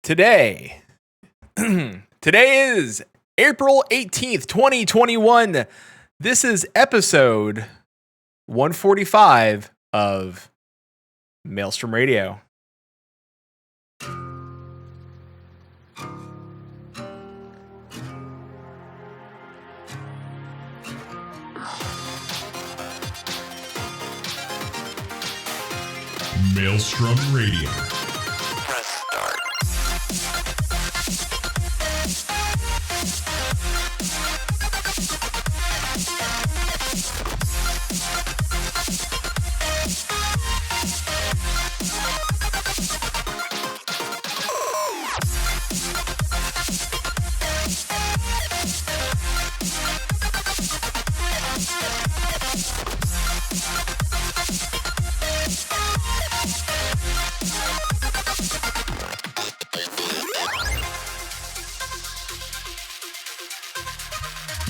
Today, today is April 18th, 2021. This is episode 145 of Maelstrom Radio. Maelstrom Radio. Press start.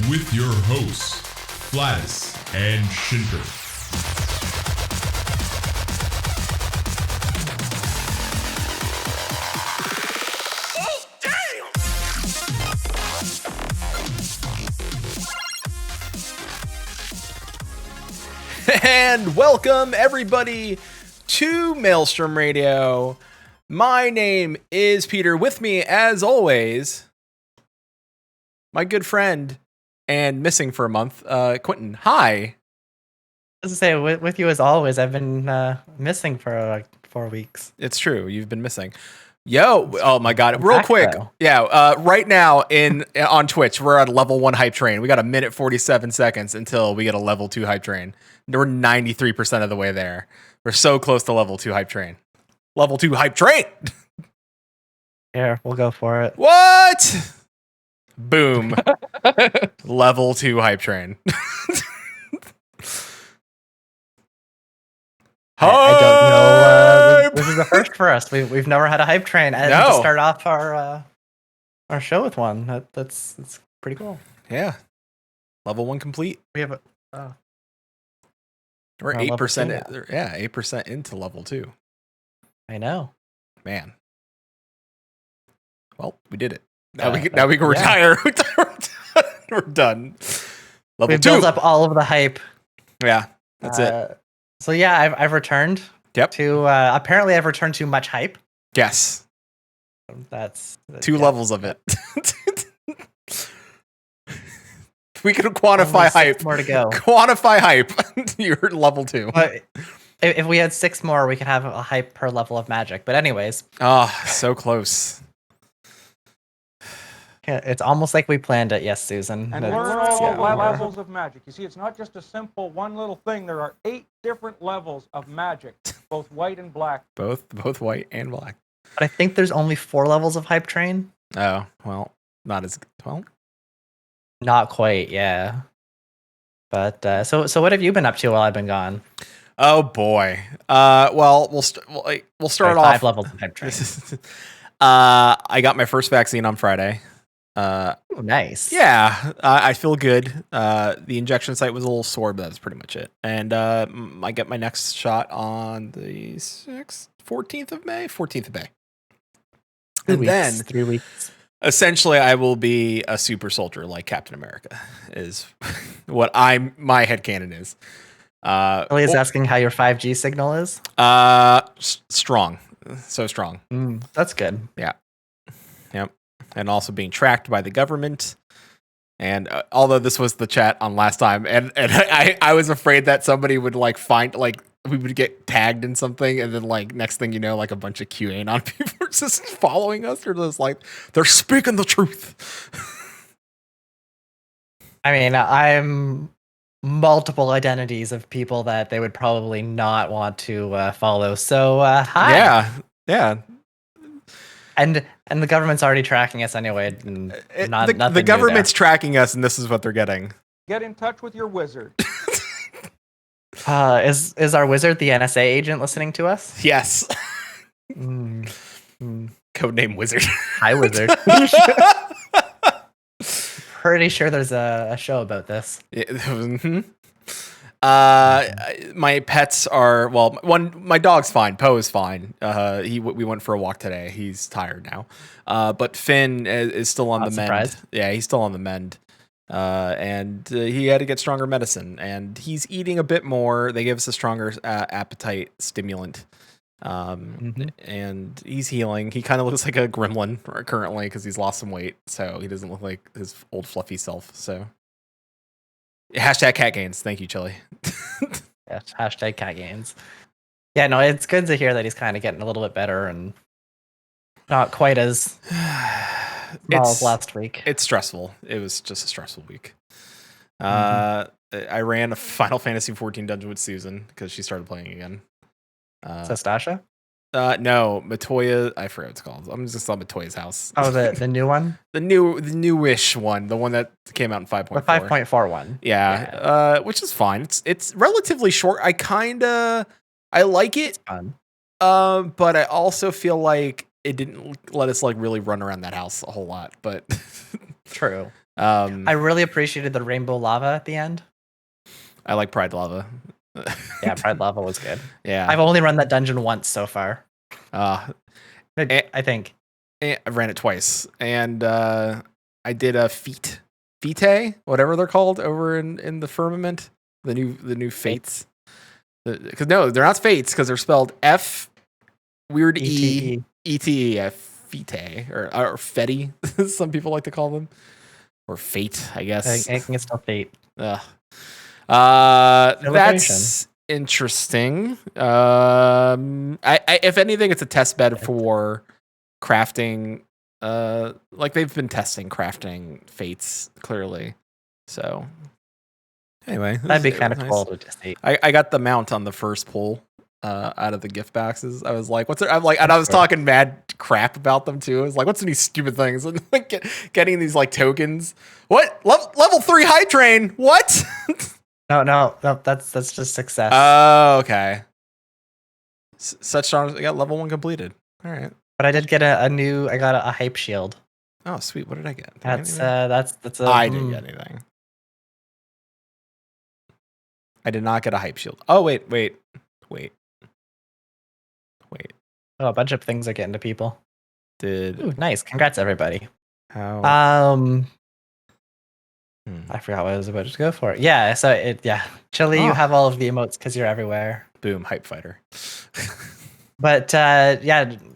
With your hosts, Flatus and Shinter. And welcome everybody to Maelstrom Radio. My name is Peter. With me, as always, my good friend and missing for a month, Quentin. Hi. I was gonna say, with you as always, I've been missing for like 4 weeks. It's true. You've been missing. Yo, oh my God. Real back, quick. though. Yeah. Right now on Twitch, we're at a level 1 hype train. We got a minute 47 seconds until we get a level 2 hype train. We're 93% of the way there. We're so close to level 2 hype train. Level 2 hype train. Here, we'll go for it. What? Boom. Level 2 hype train. I don't know. This is the first for us. We've never had a hype train, and No. to start off our show with one. That's pretty cool. Yeah. Level 1 complete. We have a We're We're on level 8%. 2 Yeah, 8% into level 2. I know. Man. Well, we did it. Now Uh, we can yeah. retire. We're done. Level We've 2. built up all of the hype. Yeah, that's it. So yeah, I've returned. Yep. To apparently I've returned to much hype. Yes. That's 2 yeah. levels of it. We can quantify Only 6 hype. more to go. Quantify hype. You're level 2. But if we had 6 more, we could have a hype per level of magic. But anyways, Oh, so close. yeah, it's almost like we planned it. Yes, Susan. And That's- learn all yeah, the we're- levels of magic. You see, it's not just a simple one little thing. There are 8 different levels of magic, both white and black. Both white and black. But I think there's only 4 levels of hype train. Oh, well, not as well. Not quite, yeah. But so what have you been up to while I've been gone? Oh boy. Well, we'll start off. 5 levels of hype train. I got my first vaccine on Friday. Oh, nice. Yeah, I feel good. The injection site was a little sore, but that's pretty much it. And I get my next shot on the 14th of May. 3 And weeks, then 3 weeks. essentially I will be a super soldier like Captain America is what my headcanon is. Billy is asking how your 5G signal is. Strong. So strong. That's good. Yep. And also being tracked by the government. And although this was the chat on last time, and I was afraid that somebody would find we would get tagged in something, and then next thing you know, a bunch of QAnon people are just following us. They're just they're speaking the truth. I mean, I'm multiple identities of people that they would probably not want to follow. So hi. Yeah. And the government's already tracking us anyway. And nothing The new government's tracking us, and this is what they're getting. Get in touch with your wizard. there. Is our wizard the NSA agent listening to us? Yes. Mm. Codename Wizard. Hi, wizard. Pretty sure there's a show about this. Yeah, mhm. My pets are my dog's fine. Poe is fine. We went for a walk today. He's tired now. But Finn is still on Not the mend. surprised. Yeah, he's still on the mend. And he had to get stronger medicine, and he's eating a bit more. They gave us a stronger appetite stimulant. And he's healing. He kind of looks like a gremlin currently because he's lost some weight, so he doesn't look like his old fluffy self. So hashtag cat gains. Thank you, Chili. Yes, hashtag cat gains. Yeah, no, it's good to hear that he's kind of getting a little bit better and not quite as small as last week. It's stressful. It was just a stressful week. I ran a Final Fantasy 14 dungeon with Susan because she started playing again. Stasha? No, Matoya. I forget what it's called. I'm just on Matoya's house. Oh, the new one? the newish one, the one that came out in 5.4. The 5.4 one. Yeah. Which is fine. It's relatively short. I like it. It's fun. But I also feel like it didn't let us like really run around that house a whole lot. But true. I really appreciated the rainbow lava at the end. I like Pride Lava. Yeah, Pride Lava was good. Yeah. I've only run that dungeon once so far. I think. I ran it twice. And I did a Fete, whatever they're called over in the firmament. The new fates. Because no, they're not fates because they're spelled F weird E E-T-E, Fete or Fetty, some people like to call them. Or fate, I guess. I think it's still fate. That's interesting. If anything, it's a test bed for crafting. Like they've been testing crafting fates clearly. So anyway, that'd be kind of nice. cool to just see. I got the mount on the first pull. Out of the gift boxes, I was like, "What's there?" I'm like, and I was talking mad crap about them too. I was like, "What's these stupid things?" And like getting these like tokens. What level 3 high train? What? No, that's just success. Oh, okay. Such strong. I got level 1 completed. All right. But I did get I got a hype shield. Oh, sweet. What did I get? That's I didn't get anything. I did not get a hype shield. Oh wait. Oh, a bunch of things are getting to people. Ooh, nice. Congrats, everybody. How? I forgot what I was about to go for. Yeah, so Chili, you have all of the emotes because you're everywhere. Boom, hype fighter. But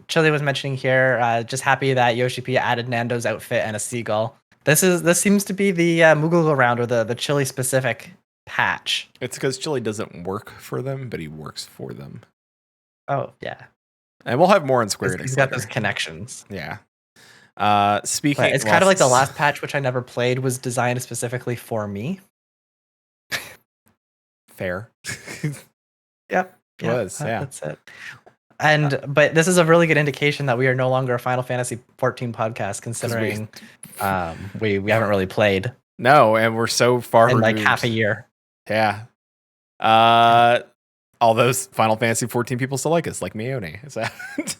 Chili was mentioning here, just happy that Yoshi P added Nando's outfit and a seagull. This seems to be the Moogle round or the Chili specific patch. It's because Chili doesn't work for them, but he works for them. Oh yeah. And we'll have more on Square Enix. He's got those connections. Yeah. But it's kind of like the last patch, which I never played, was designed specifically for me. Fair. Yep. It was, yeah. That's it. But this is a really good indication that we are no longer a Final Fantasy 14 podcast, considering we haven't really played. No, and we're so far in removed. Like half a year. Yeah. All those Final Fantasy 14 people still like us, like Mione. So it's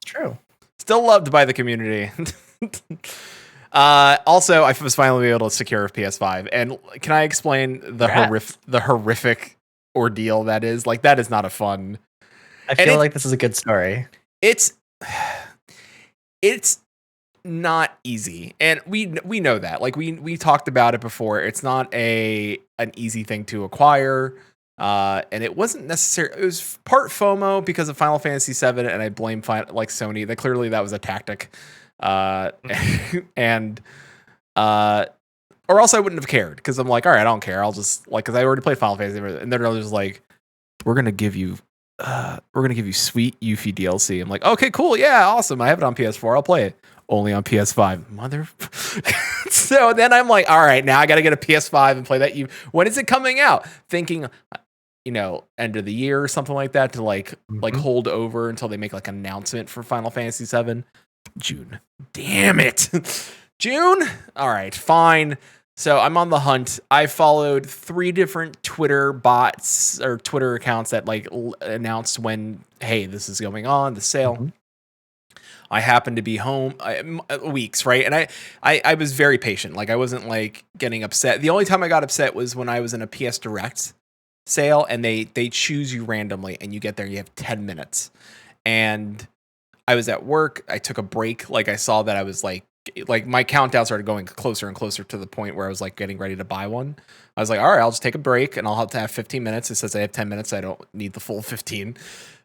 true. Still loved by the community. Also, I was finally able to secure a PS5. And can I explain the horrific ordeal that is? Like, that is not a fun. I feel like this is a good story. It's not easy, and we know that. Like we talked about it before. It's not an easy thing to acquire. And it wasn't necessary. It was part FOMO because of Final Fantasy VII, and I blame Sony. That clearly that was a tactic, and or else I wouldn't have cared because I'm like, all right, I don't care. I'll just because I already played Final Fantasy, and then they're just like, we're gonna give you sweet Yuffie DLC. I'm like, okay, cool, yeah, awesome. I have it on PS4. I'll play it. Only on PS5, mother. So then I'm like, all right, now I got to get a PS5 and play that. When is it coming out? Thinking, end of the year or something like that to like hold over until they make like an announcement for Final Fantasy VII. June. Damn it. June. All right, fine. So I'm on the hunt. I followed 3 different Twitter bots or Twitter accounts that like announced when, hey, this is going on, the sale. Mm-hmm. I happened to be home weeks, right? And I was very patient. Like I wasn't like getting upset. The only time I got upset was when I was in a PS Direct sale, and they choose you randomly, and you get there, you have 10 minutes. And I was at work, I took a break, like I saw that I was like my countdown started going closer and closer to the point where I was like getting ready to buy one. I was like, all right, I'll just take a break and I'll have to have 15 minutes. It says I have 10 minutes. I don't need the full 15.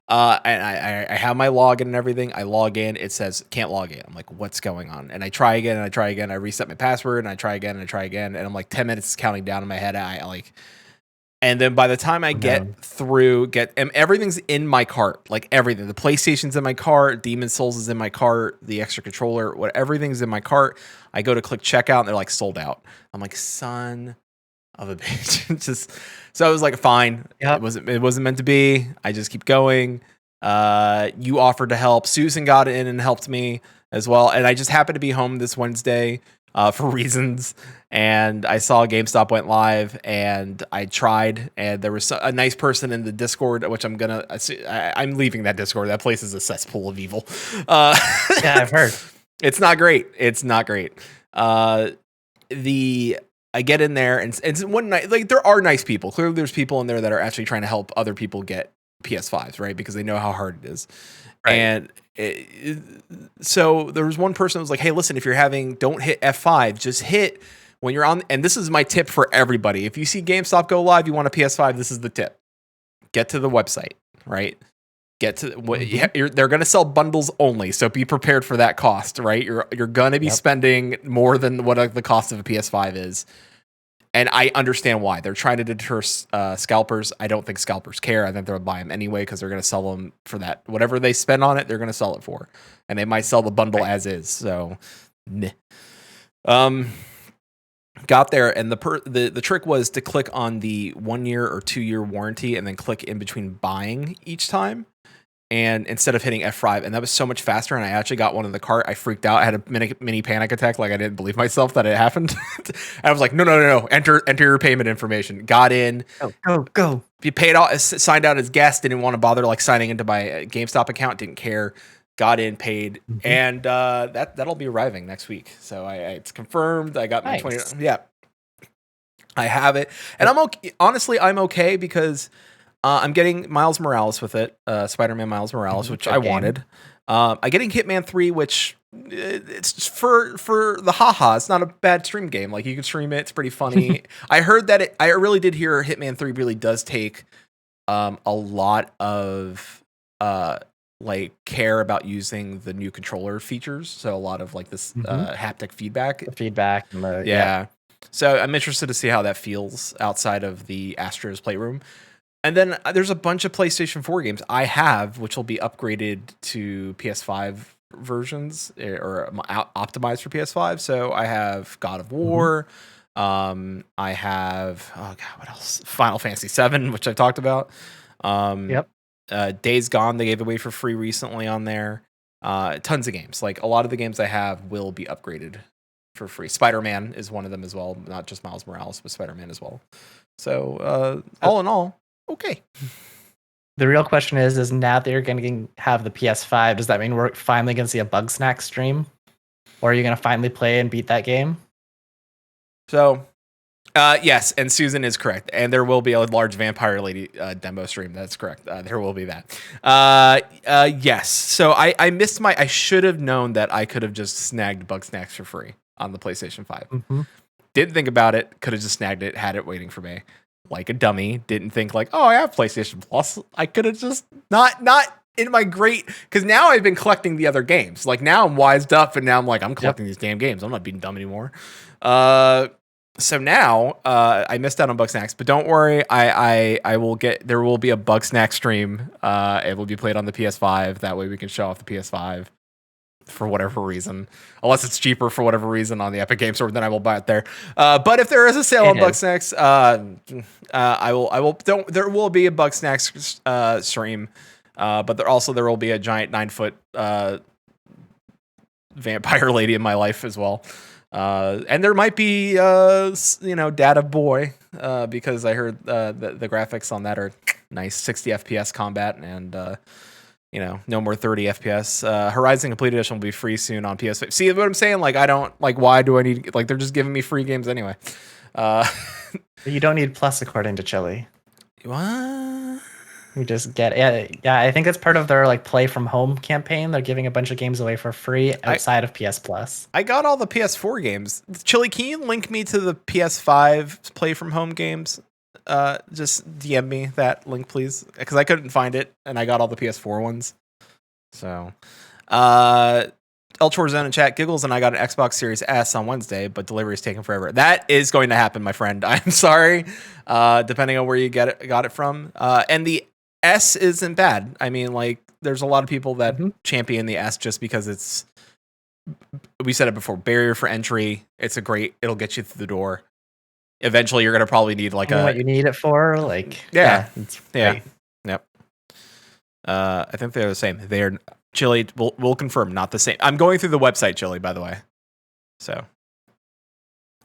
And I have my login and everything. I log in. It says can't log in. I'm like, what's going on? And I try again and I try again. I reset my password and I try again and I try again. And I'm like 10 minutes is counting down in my head. And then by the time I get through, and everything's in my cart, like everything. The PlayStation's in my cart, Demon Souls is in my cart, the extra controller, everything's in my cart. I go to click checkout and they're like sold out. I'm like, son of a bitch. So I was like, fine. Yep. It wasn't meant to be. I just keep going. You offered to help. Susan got in and helped me as well. And I just happened to be home this Wednesday for reasons. And I saw GameStop went live, and I tried, and there was a nice person in the Discord, which I'm leaving that Discord. That place is a cesspool of evil. Yeah, I've heard. It's not great. I get in there, and one night, like, there are nice people. Clearly, there's people in there that are actually trying to help other people get PS5s, right? Because they know how hard it is. Right. And so there was one person who was like, hey, listen, if you're don't hit F5, just hit when you're on. And this is my tip for everybody. If you see GameStop go live, you want a PS5, this is the tip. Get to the website, right? They're going to sell bundles only. So be prepared for that cost, right? You're going to be spending more than what the cost of a PS5 is. And I understand why. They're trying to deter scalpers. I don't think scalpers care. I think they'll buy them anyway because they're going to sell them for that. Whatever they spend on it, they're going to sell it for. And they might sell the bundle as is. So, meh. Got there, and the trick was to click on the 1 year or 2 year warranty and then click in between buying each time. And instead of hitting F5, and that was so much faster, and I actually got one in the cart. I freaked out. I had a mini panic attack, like I didn't believe myself that it happened. And I was like, no. Enter your payment information. Got in. Go. You paid out, signed out as guest, didn't want to bother like signing into my GameStop account, didn't care. Got in, paid, and that'll be arriving next week. So it's confirmed. I got my 20. Yeah, I have it, and I'm okay. Honestly, I'm okay because I'm getting Miles Morales with it, Spider-Man Miles Morales, which I wanted. I'm getting Hitman 3, which it's for the haha. It's not a bad stream game. Like, you can stream it. It's pretty funny. I heard that I really did hear Hitman 3 really does take a lot of like care about using the new controller features. So a lot of like this haptic feedback. The feedback. Yeah. So I'm interested to see how that feels outside of the Astro's Playroom. And then there's a bunch of PlayStation 4 games I have, which will be upgraded to PS5 versions or optimized for PS5. So I have God of War. I have, what else? Final Fantasy 7, which I talked about. Days Gone, they gave away for free recently on there. Tons of games. Like, a lot of the games I have will be upgraded for free. Spider-Man is one of them as well. Not just Miles Morales, but Spider-Man as well. So all in all, okay. The real question is now that you're going to have the PS5, does that mean we're finally going to see a Bug Snack stream? Or are you going to finally play and beat that game? So, yes, and Susan is correct. And there will be a large Vampire Lady demo stream. That's correct. There will be that. Yes. So I missed I should have known that I could have just snagged Bug Snacks for free on the PlayStation 5. Didn't think about it. Could have just snagged it, had it waiting for me. Like a dummy. Didn't think like, oh, I have PlayStation Plus. I could have just not in my great, because now I've been collecting the other games. Like, now I'm wised up, and now I'm like, I'm collecting these damn games. I'm not being dumb anymore. So now I missed out on Bug Snacks, but don't worry, I will get. There will be a Bug Snack stream. It will be played on the PS5. That way we can show off the PS5 for whatever reason, unless it's cheaper for whatever reason on the Epic Games Store, then I will buy it there. But if there is a sale on Bug Snacks, I will. There will be a Bug Snacks stream, but there will be a giant 9-foot vampire lady in my life as well. And there might be, Data Boy, because I heard the graphics on that are nice, 60 FPS combat, and no more 30 FPS. Horizon Complete Edition will be free soon on PS5. See what I'm saying? Like, I don't like. Why do I need? Like, they're just giving me free games anyway. You don't need Plus according to Chili. What? You just get yeah. I think it's part of their like play from home campaign. They're giving a bunch of games away for free outside of PS Plus. I got all the PS4 games. Chili, can you link me to the PS5 play from home games? Just DM me that link, please, because I couldn't find it, and I got all the PS4 ones. So, El Zone in chat giggles, and I got an Xbox Series S on Wednesday, but delivery is taking forever. That is going to happen, my friend. I'm sorry. Depending on where you got it from, and the S isn't bad. I mean, like, there's a lot of people that champion the S just because it's. We said it before, barrier for entry. It'll get you through the door. Eventually, you're gonna probably need like what you need it for, like it's great. Yep. I think they're the same. They're Chili. We'll confirm, not the same. I'm going through the website, Chili, by the way. So,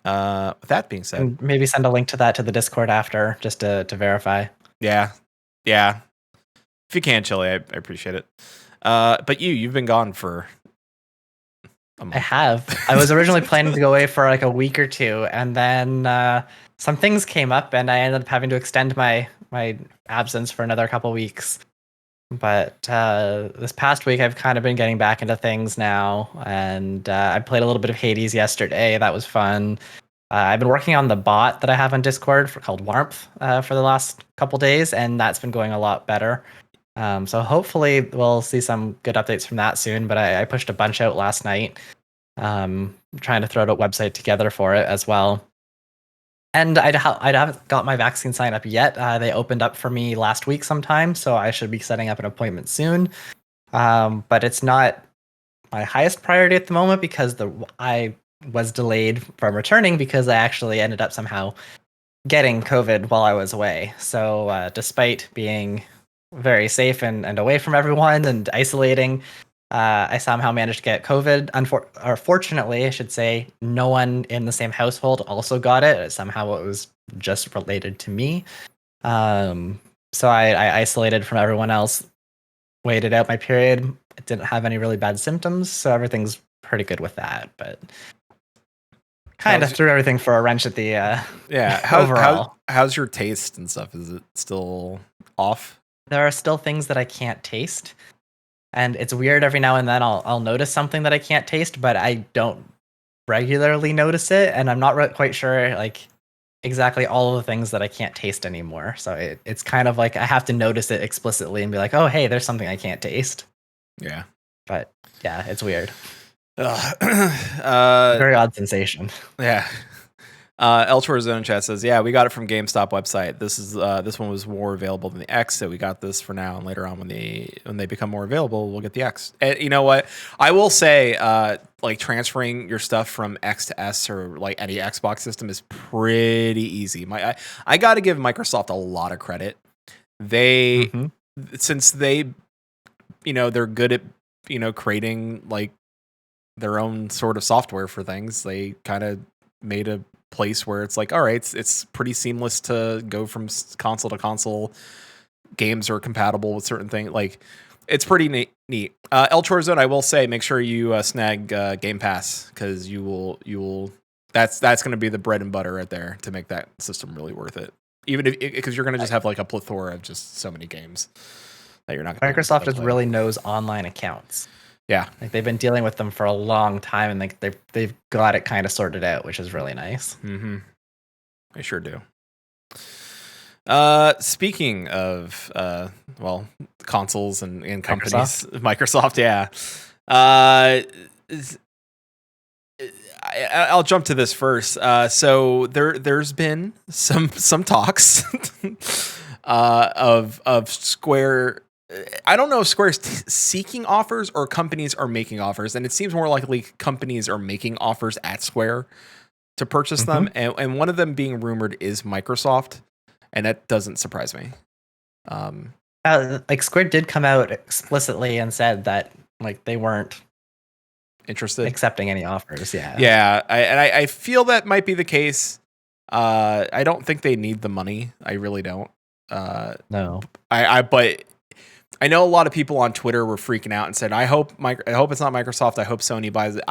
with that being said, and maybe send a link to that to the Discord after, just to verify. Yeah. If you can, Chili, I appreciate it. But you've been gone for. I have. I was originally planning to go away for like a week or two, and then some things came up, and I ended up having to extend my absence for another couple weeks. But this past week, I've kind of been getting back into things now, and I played a little bit of Hades yesterday. That was fun. I've been working on the bot that I have on Discord called Warmth for the last couple days, and that's been going a lot better. So hopefully we'll see some good updates from that soon, but I pushed a bunch out last night. Trying to throw a website together for it as well. And I haven't got my vaccine sign up yet. They opened up for me last week sometime, so I should be setting up an appointment soon. But it's not my highest priority at the moment because I was delayed from returning because I actually ended up somehow getting COVID while I was away. So despite being very safe and away from everyone and isolating, I somehow managed to get COVID. Fortunately, I should say, no one in the same household also got it. Somehow it was just related to me. So I isolated from everyone else, waited out my period. I didn't have any really bad symptoms, so everything's pretty good with that. But kind of threw everything for a wrench at the overall. How's your taste and stuff? Is it still off? There are still things that I can't taste. And it's weird, every now and then I'll notice something that I can't taste, but I don't regularly notice it, and I'm not quite sure like exactly all of the things that I can't taste anymore. So it's kind of like I have to notice it explicitly and be like, oh, hey, there's something I can't taste. Yeah. But yeah, it's weird. Very odd sensation. Yeah. El Zone chat says, yeah, we got it from GameStop website. This one was more available than the X, so we got this for now, and later on when they become more available, we'll get the X. And you know what? I will say, like transferring your stuff from X to S or like any Xbox system is pretty easy. I got to give Microsoft a lot of credit. Since they, they're good at creating like their own sort of software for things, they kind of made a place where it's like, all right, it's pretty seamless to go from console to console. Games are compatible with certain things. Like, it's pretty neat. El Zone, I will say, make sure you snag Game Pass, because you will. That's going to be the bread and butter right there to make that system really worth it. Even because you're going to just have like a plethora of just so many games that you're not. Microsoft just really knows online accounts. Yeah, like they've been dealing with them for a long time, and they've got it kind of sorted out, which is really nice. Mm-hmm. I sure do. Speaking of consoles and companies, Microsoft, yeah. I'll jump to this first. So there's been some talks of Square. I don't know if Square's seeking offers or companies are making offers, and it seems more likely companies are making offers at Square to purchase them, and one of them being rumored is Microsoft, and that doesn't surprise me. Like Square did come out explicitly and said that like they weren't interested accepting any offers. Yeah. I feel that might be the case. I don't think they need the money. I really don't. No. But I know a lot of people on Twitter were freaking out and said, I hope it's not Microsoft. I hope Sony buys it.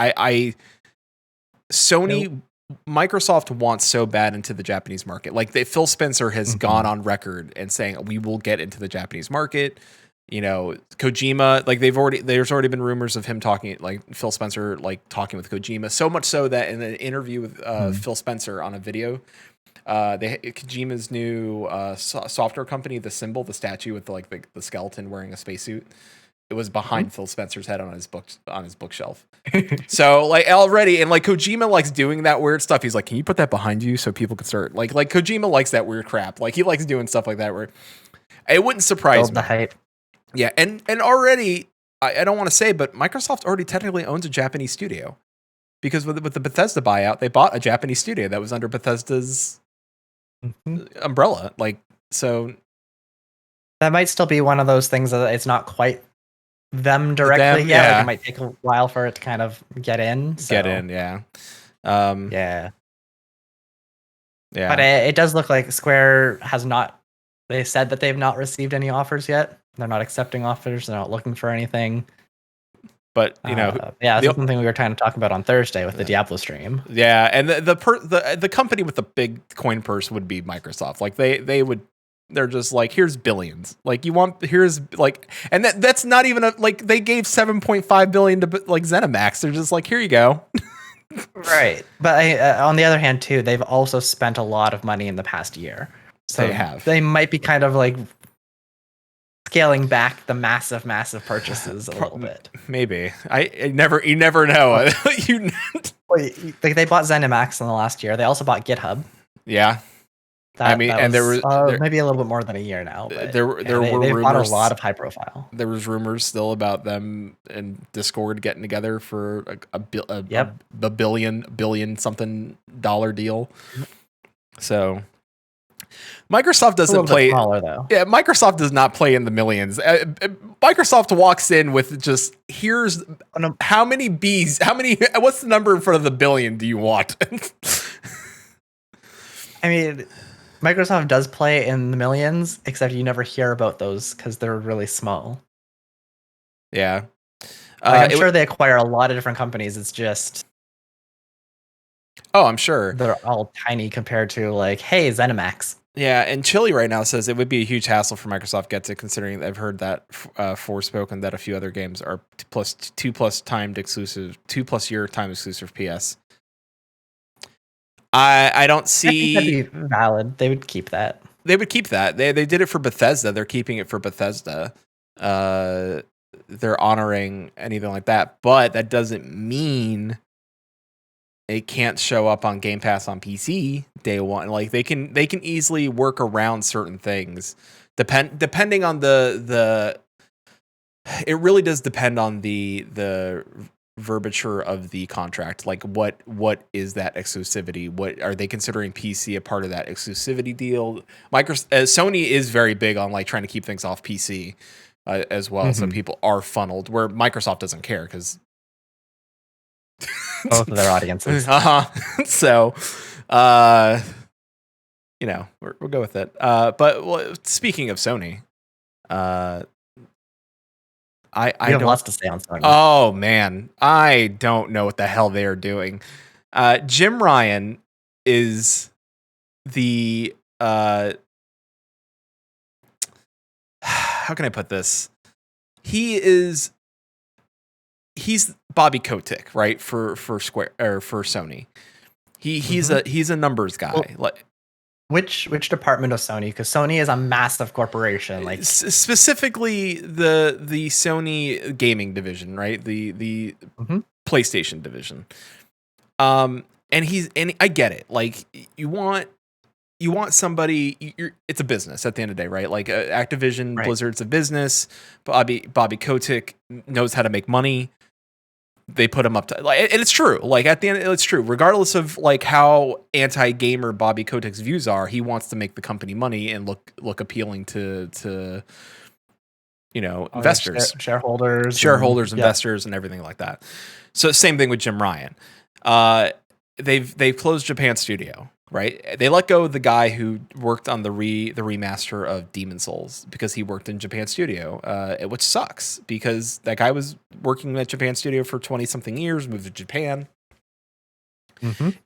Sony Microsoft wants so bad into the Japanese market. Like Phil Spencer has gone on record and saying we will get into the Japanese market. You know, Kojima, like there's already been rumors of him talking, like Phil Spencer, like talking with Kojima, so much so that in an interview with Phil Spencer on a video, Kojima's new software company, the symbol, the statue with the skeleton wearing a spacesuit, it was behind Phil Spencer's head on his bookshelf. So like already, and like Kojima likes doing that weird stuff. He's like, can you put that behind you so people can start like Kojima likes that weird crap. Like he likes doing stuff like that where it wouldn't surprise Build me. the hype. Yeah, and already, I don't want to say, but Microsoft already technically owns a Japanese studio. Because with the Bethesda buyout, they bought a Japanese studio that was under Bethesda's umbrella. Like, so... That might still be one of those things that it's not quite them directly yet. yeah. Like it might take a while for it to kind of get in. So. Yeah. Yeah. Yeah. But it does look like Square has not... They said that they've not received any offers yet. They're not accepting offers. They're not looking for anything. But, you know... yeah, that's something we were trying to talk about on Thursday with the Diablo stream. Yeah, and the company with the big coin purse would be Microsoft. Like, they're just like, here's billions. Like, here's, like... And that's not even like, they gave $7.5 billion to, like, ZeniMax. They're just like, here you go. Right. But on the other hand, too, they've also spent a lot of money in the past year. So they have. They might be kind of like scaling back the massive purchases a little bit. Maybe. You never know. They bought ZeniMax in the last year. They also bought GitHub. Yeah. And there was maybe a little bit more than a year now. But there were rumors. Bought a lot of high profile. There was rumors still about them and Discord getting together for a billion something dollar deal. So Microsoft doesn't play smaller, though. Yeah, Microsoft does not play in the millions. Microsoft walks in with just here's how many B's, what's the number in front of the billion do you want? I mean, Microsoft does play in the millions, except you never hear about those because they're really small. Yeah. I'm sure they acquire a lot of different companies. It's just... Oh, I'm sure. They're all tiny compared to, like, hey, ZeniMax. Yeah, and Chili right now says it would be a huge hassle for Microsoft to get to, considering I've heard that Forspoken that a few other games are 2+ timed exclusive, 2+ year time exclusive PS. I don't see... I think that'd be valid. They would keep that. They would keep that. They did it for Bethesda. They're keeping it for Bethesda. They're honoring anything like that, but that doesn't mean it can't show up on Game Pass on PC day one. Like they can easily work around certain things. Depending on the it really does depend on the verbiage of the contract. Like what is that exclusivity? What are they considering PC a part of that exclusivity deal? Sony is very big on like trying to keep things off PC as well. So people are funneled where Microsoft doesn't care because both of their audiences. So, we'll go with it. But speaking of Sony, I have lots to say on Sony. Oh man, I don't know what the hell they are doing. Jim Ryan is the how can I put this? He's Bobby Kotick, right? For Square or for Sony. He's a numbers guy. Well, which department of Sony? Because Sony is a massive corporation. Like specifically the Sony gaming division, right? The PlayStation division. And I get it. Like you want somebody. It's a business at the end of the day, right? Like Activision, right. Blizzard's a business. Bobby Kotick knows how to make money. They put him up to like, and it's true. Like at the end, it's true. Regardless of like how anti-gamer Bobby Kotick's views are, he wants to make the company money and look appealing to investors, shareholders, investors, and everything like that. So same thing with Jim Ryan. They've closed Japan studio, right? They let go of the guy who worked on the remaster of Demon's Souls because he worked in Japan studio, which sucks because that guy was working at Japan studio for 20 something years, moved to Japan.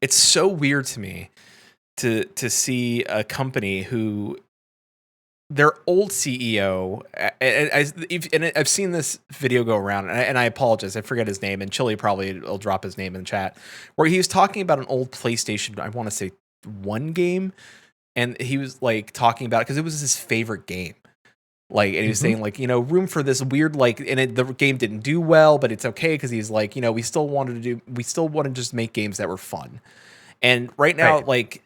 It's so weird to me to see a company who their old CEO, and I've seen this video go around, and I apologize, I forget his name, and Chili probably will drop his name in the chat, where he was talking about an old PlayStation, I want to say 1 game, and he was like talking about it because it was his favorite game. Like, and he was saying like, room for this weird, like, and the game didn't do well, but it's okay because he's like, we still want to just make games that were fun. And right now, like,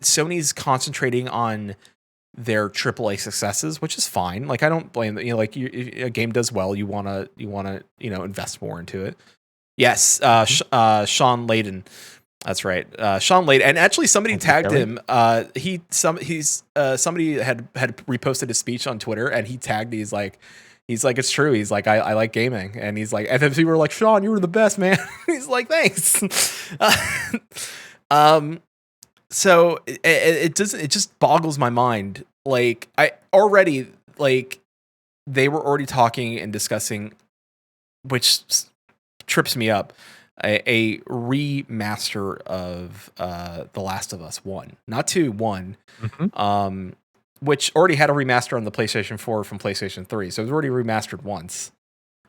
Sony's concentrating on their AAA successes, which is fine. Like, I don't blame them. Like, if a game does well, you wanna invest more into it. Yes, Sean Layden. That's right, Sean Layden. And actually, somebody tagged him. Somebody had reposted his speech on Twitter, and he tagged. He's like, it's true. He's like, I like gaming, and he's like, and then people were like, Sean, you were the best, man. He's like, thanks. So it just boggles my mind. Like, they were already talking and discussing, which trips me up, a remaster of The Last of Us 1, not 2, 1, which already had a remaster on the PlayStation 4 from PlayStation 3. So it was already remastered once,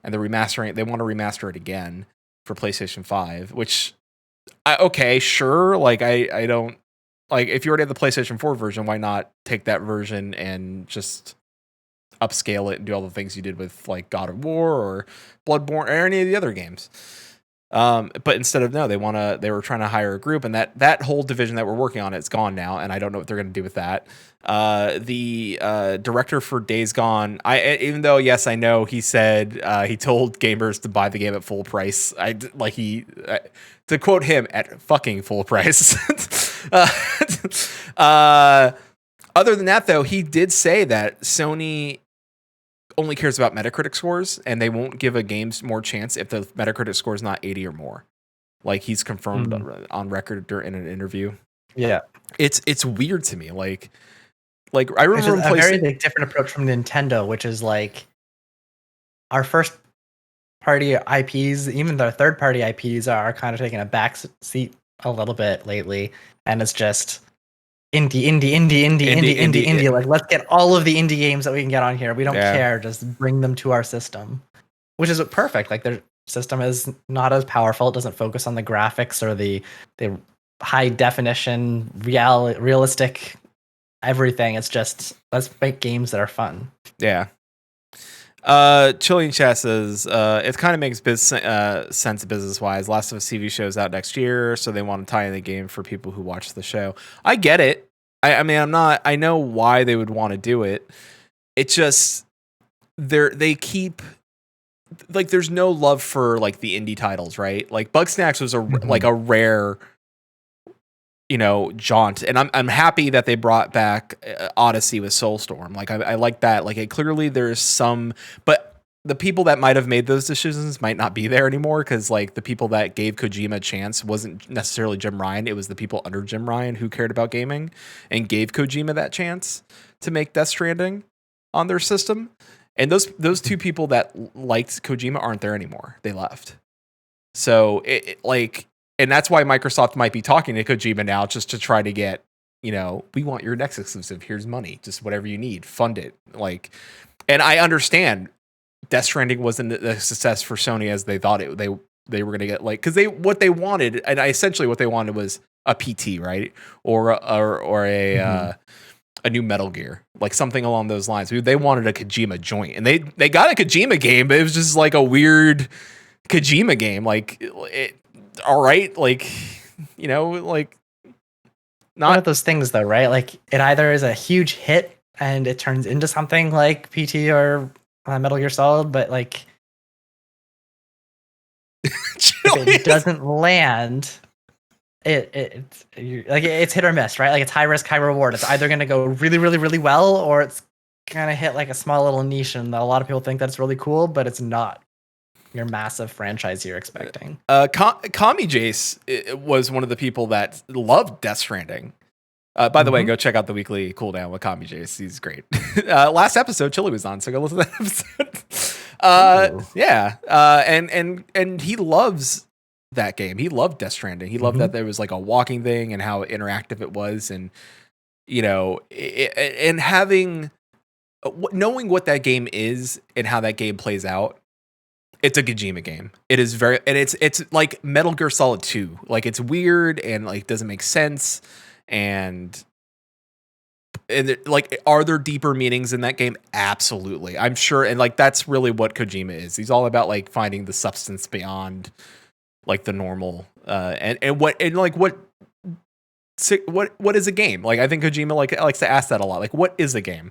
and they want to remaster it again for PlayStation 5, which, okay, sure. Like, I don't, like, if you already have the PlayStation 4 version, why not take that version and just upscale it and do all the things you did with, like, God of War or Bloodborne or any of the other games? But instead of, no, they were trying to hire a group, and that whole division that we're working on, it's gone now, and I don't know what they're going to do with that. The director for Days Gone, even though, yes, I know he said he told gamers to buy the game at full price. To quote him, at fucking full price. Other than that, though, he did say that Sony only cares about Metacritic scores, and they won't give a game more chance if the Metacritic score is not 80 or more. Like, he's confirmed on record in an interview. Yeah, it's weird to me. Like I remember a very big different approach from Nintendo, which is like our first party IPs, even their third party IPs are kind of taking a back seat a little bit lately, and it's just indie. Like, let's get all of the indie games that we can get on here. We don't care. Just bring them to our system, which is perfect. Like, their system is not as powerful. It doesn't focus on the graphics or the high definition, realistic everything. It's just, let's make games that are fun. Yeah. Chilling Chat says it kind of makes sense business wise. Last of Us TV show is out next year, so they want to tie in the game for people who watch the show. I get it. I mean, I know why they would want to do it. It just they keep, like, there's no love for, like, the indie titles, right? Like, Bugsnax was like a rare, jaunt, and I'm happy that they brought back Odyssey with Soulstorm. Like, I like that. Like, clearly there's some, but the people that might have made those decisions might not be there anymore, because, like, the people that gave Kojima a chance wasn't necessarily Jim Ryan. It was the people under Jim Ryan who cared about gaming and gave Kojima that chance to make Death Stranding on their system. And those two people that liked Kojima aren't there anymore. They left. So and that's why Microsoft might be talking to Kojima now, just to try to get, we want your next exclusive. Here's money, just whatever you need, fund it. Like, and I understand Death Stranding wasn't a success for Sony as they thought they were going to get, like, because what they wanted, and essentially what they wanted was a PT, right, or a new Metal Gear, like something along those lines. They wanted a Kojima joint, and they got a Kojima game, but it was just like a weird Kojima game, like all right, like, like, not one of those things though, right? Like, it either is a huge hit and it turns into something like PT or Metal Gear Solid, but, like, if it doesn't land, it's hit or miss, right? Like, it's high risk, high reward. It's either going to go really, really, really well, or it's going to hit, like, a small little niche, and a lot of people think that's really cool, but it's not your massive franchise you're expecting. Kami Jace was one of the people that loved Death Stranding. By the way, go check out the weekly cooldown with Kami Jace. He's great. Last episode, Chili was on, so go listen to that episode. Yeah. And he loves that game. He loved Death Stranding. He loved that there was like a walking thing and how interactive it was, and and having knowing what that game is and how that game plays out. It's a Kojima game. It is it's like Metal Gear Solid 2. Like, it's weird and like doesn't make sense, and like, are there deeper meanings in that game? Absolutely, I'm sure. And like, that's really what Kojima is. He's all about like finding the substance beyond like the normal. What is a game? Like, I think Kojima likes to ask that a lot. Like, what is a game?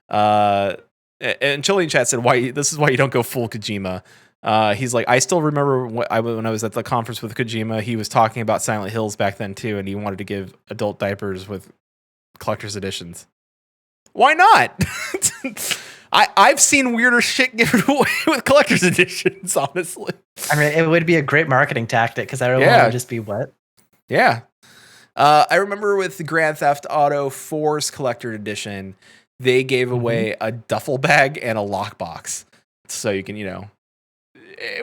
And Chili in chat said, this is why you don't go full Kojima. He's like, I still remember when I was at the conference with Kojima, he was talking about Silent Hills back then too, and he wanted to give adult diapers with collector's editions. Why not? I've seen weirder shit given away with collector's editions, honestly. I mean, it would be a great marketing tactic because everyone would just be what? Yeah. I remember with the Grand Theft Auto 4's collector edition, they gave away a duffel bag and a lockbox, so you can,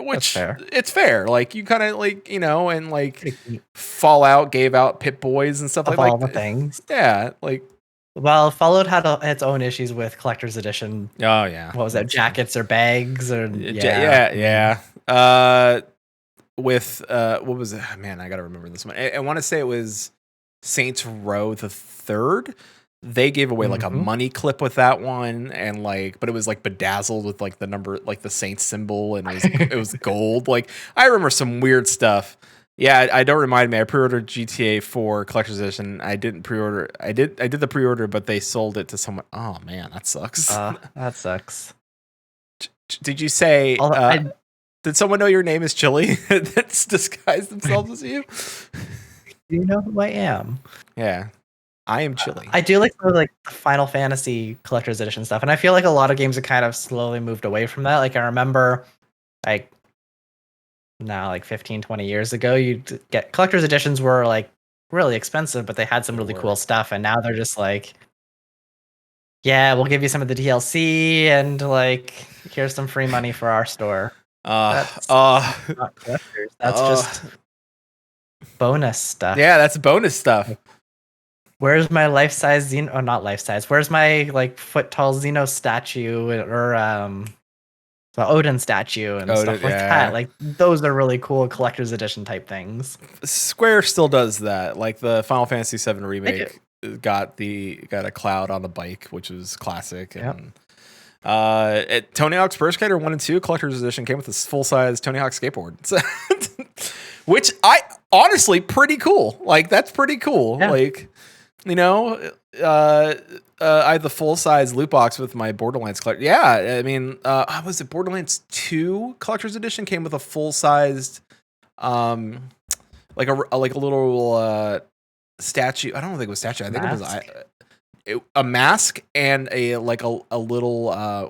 which it's fair. Like, you kind of like, and like Fallout gave out Pit Boys and stuff like all the things. Yeah, like. Well, Fallout had its own issues with collector's edition. Oh yeah, what was that? Jackets or bags or yeah. With what was it? Man, I gotta remember this one. I want to say it was Saints Row the Third. They gave away like a money clip with that one, and like, but it was like bedazzled with like the number, like the Saints symbol, and it was gold. Like, I remember some weird stuff. Yeah, I don't remind me. I pre-ordered GTA 4 collector's edition. I didn't pre-order. I did the pre-order, but they sold it to someone. Oh man, that sucks. That sucks. Did you say? Did someone know your name is Chili that's disguised themselves as you? Do you know who I am? Yeah. I am Chili. I do like the Final Fantasy collector's edition stuff, and I feel like a lot of games have kind of slowly moved away from that. Like, I remember, like 15, 20 years ago, you'd get collector's editions were like really expensive, but they had some really cool stuff, and now they're just like, yeah, we'll give you some of the DLC, and like, here's some free money for our store. That's not collectors. That's just bonus stuff. Yeah, that's bonus stuff. Where's my life-size Xeno? Oh, not life-size. Where's my like foot-tall Xeno statue or the Odin statue and stuff like that? Like, those are really cool collector's edition type things. Square still does that. Like, the Final Fantasy VII remake got a cloud on the bike, which was classic. And Tony Hawk's Pro Skater 1 and 2 collector's edition came with this full-size Tony Hawk skateboard, which I honestly pretty cool. Like, that's pretty cool. Yeah. Like, I had the full size loot box with my Borderlands collector. Yeah, I mean, was it Borderlands 2 collector's edition came with a full sized, like a little statue. I don't think it was statue. I think it was a mask and a little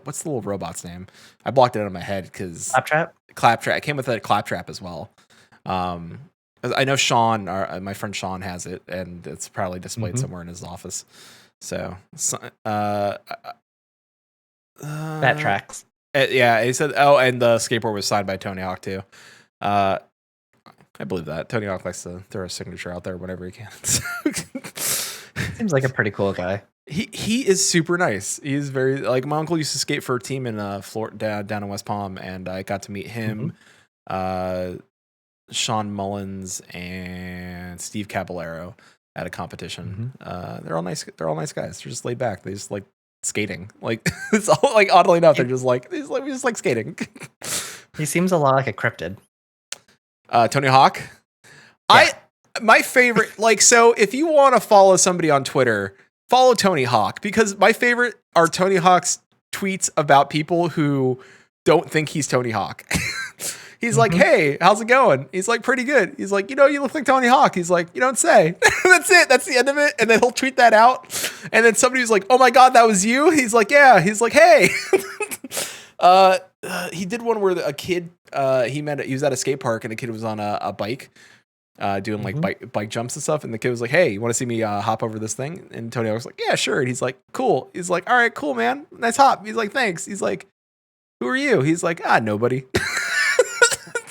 what's the little robot's name? I blocked it out of my head because Claptrap. It came with a Claptrap as well. I know Sean, my friend Sean, has it, and it's probably displayed somewhere in his office. So that tracks. Yeah, he said. Oh, and the skateboard was signed by Tony Hawk too. I believe that Tony Hawk likes to throw a signature out there whenever he can. Seems like a pretty cool guy. He is super nice. He's very like, my uncle used to skate for a team in Florida down in West Palm, and I got to meet him. Sean Mullins and Steve Caballero at a competition. They're all nice guys. They're just laid back. They just like skating. Like, it's all like, oddly enough, we just like skating. He seems a lot like a cryptid. Tony Hawk. Yeah. My favorite, like, so if you want to follow somebody on Twitter, follow Tony Hawk, because my favorite are Tony Hawk's tweets about people who don't think he's Tony Hawk. He's like, hey, how's it going? He's like, pretty good. He's like, you look like Tony Hawk. He's like, you don't say. That's it. That's the end of it. And then he'll tweet that out. And then somebody's like, oh my God, that was you? He's like, yeah. He's like, hey. He did one where a kid, he was at a skate park, and the kid was on a bike doing like bike jumps and stuff. And the kid was like, hey, you want to see me hop over this thing? And Tony Hawk was like, yeah, sure. And he's like, cool. He's like, all right, cool, man. Nice hop. He's like, thanks. He's like, who are you? He's like, nobody.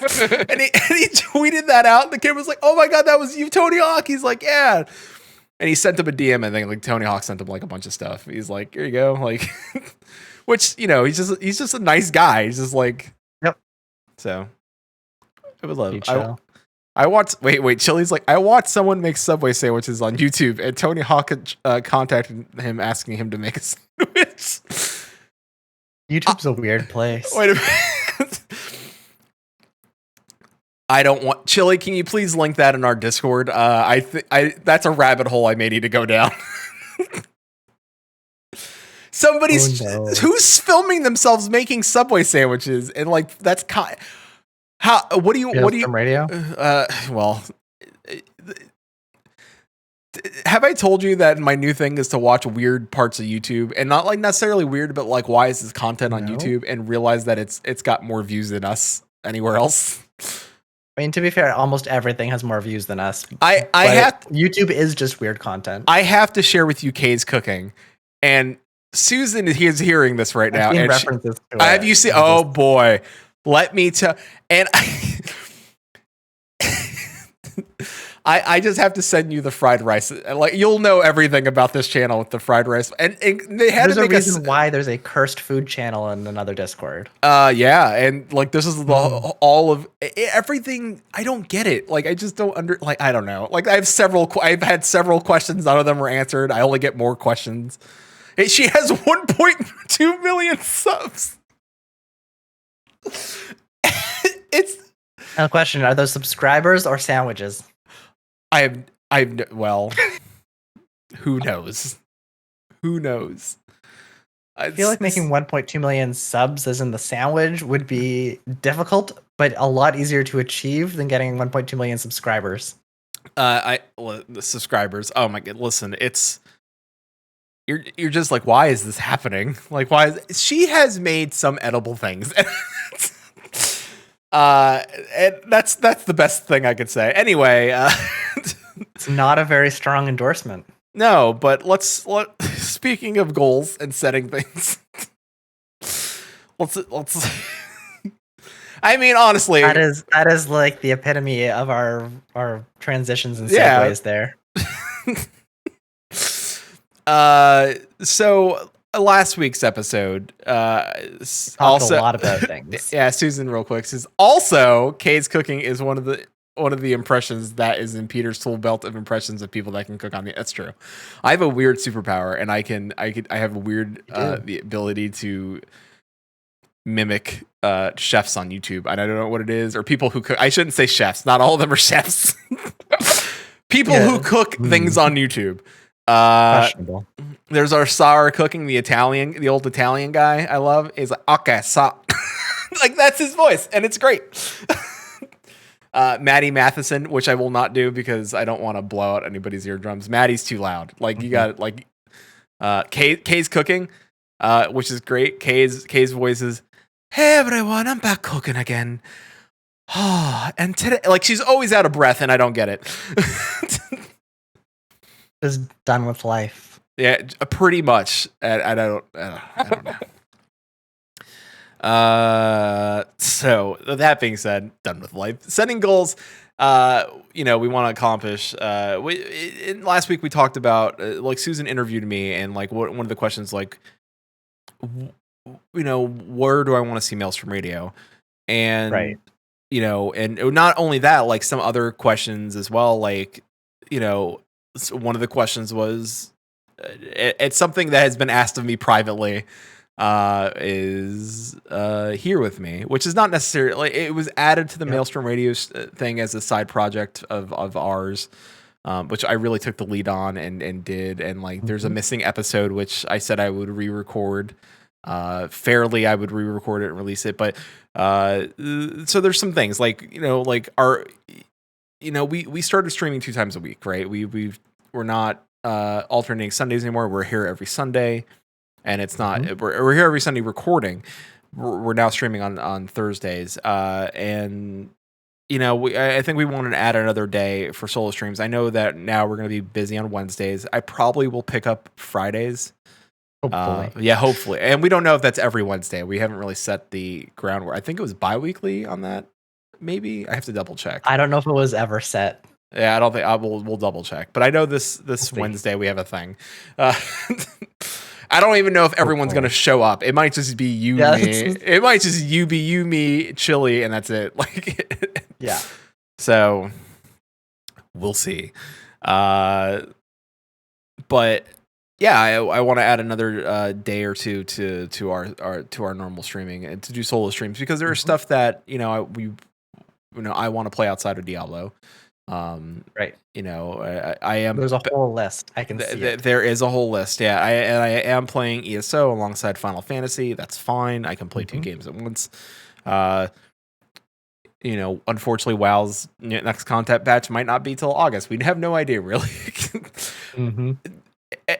and he tweeted that out, and the kid was like, "Oh my god, that was you, Tony Hawk." He's like, "Yeah." And he sent him a DM, and then like Tony Hawk sent him like a bunch of stuff. He's like, "Here you go," like, which he's just a nice guy. He's just like, yep. So it was love. I watched. Wait. Chili's like, I watched someone make Subway sandwiches on YouTube, and Tony Hawk contacted him asking him to make a sandwich. YouTube's a weird place. Wait a minute. I don't want Chili. Can you please link that in our Discord? That's a rabbit hole I may need to go down. Somebody's who's filming themselves making Subway sandwiches, and like that's how. What do you? Radio? Well, have I told you that my new thing is to watch weird parts of YouTube, and not like necessarily weird, but like why is this content on YouTube, and realize that it's got more views than us anywhere else. I mean, to be fair, almost everything has more views than us. YouTube is just weird content. I have to share with you Kay's cooking, and Susan is hearing this right now. And have you seen? Oh boy, let me tell. And I just have to send you the fried rice. Like you'll know everything about this channel with the fried rice. And they had there's to make a reason why there's a cursed food channel in another Discord. Yeah, and like this is all of everything. I don't get it. Like I just don't I don't know. Like I've had several questions. None of them were answered. I only get more questions. She has 1.2 million subs. It's now the question: are those subscribers or sandwiches? Well, who knows? Who knows? I feel like making 1.2 million subs as in the sandwich would be difficult, but a lot easier to achieve than getting 1.2 million subscribers. The subscribers. Oh my god! Listen, you're just like, why is this happening? Like, she has made some edible things. And that's the best thing I could say. Anyway, it's not a very strong endorsement. No, but speaking of goals and setting things, let's I mean, honestly, that is like the epitome of our transitions and segues there. So last week's episode, also a lot about things. Yeah, Susan, real quick, says also Kay's cooking is one of the impressions that is in Peter's tool belt of impressions of people that can cook on the. That's true. I have a weird superpower, and I have a weird the ability to mimic chefs on YouTube, and I don't know what it is, or people who cook. I shouldn't say chefs. Not all of them are chefs. People who cook things on YouTube. Questionable. There's our Sarah cooking, the old Italian guy I love. He's like, okay, so like that's his voice, and it's great. Maddie Matheson, which I will not do because I don't want to blow out anybody's eardrums. Maddie's too loud. Like you got like Kay's cooking, which is great. Kay's voice is, "Hey everyone, I'm back cooking again." And today, like she's always out of breath, and I don't get it. Is done with life. Yeah, pretty much. I don't know. So that being said, done with life. Setting goals. We want to accomplish. Last week we talked about like Susan interviewed me, and like one of the questions like, where do I want to see Maelstrom Radio? And right. And not only that, like some other questions as well. Like, one of the questions was, it's something that has been asked of me privately, is Here With Me, which is not necessarily, it was added to the Maelstrom Radio thing as a side project of ours, which I really took the lead on and did. And like, there's a missing episode, which I said I would re-record. Fairly, I would re-record it and release it. But so there's some things like, we started streaming 2 times a week, right? We're not alternating Sundays anymore. We're here every Sunday, and it's not we're here every Sunday recording. We're now streaming on Thursdays, and I think we want to add another day for solo streams. I know that now we're going to be busy on Wednesdays. I probably will pick up Fridays. Hopefully. Hopefully, and we don't know if that's every Wednesday. We haven't really set the groundwork. I think it was bi-weekly on that. maybe I have to double check. I don't know if it was ever set. Yeah, I don't think we'll double check. But I know this see. Wednesday we have a thing. I don't even know if everyone's going to show up. It might just be you, Yeah, me. It might just be you, me, Chili, and that's it. Like, Yeah. So we'll see. But yeah, I want to add another day or two to our normal streaming and to do solo streams because there is stuff that I want to play outside of Diablo. Right. I am. There's a whole list. I can see it. There is a whole list. Yeah, I am playing ESO alongside Final Fantasy. That's fine. I can play two games at once. Unfortunately, WoW's next content batch might not be till August. We have no idea really.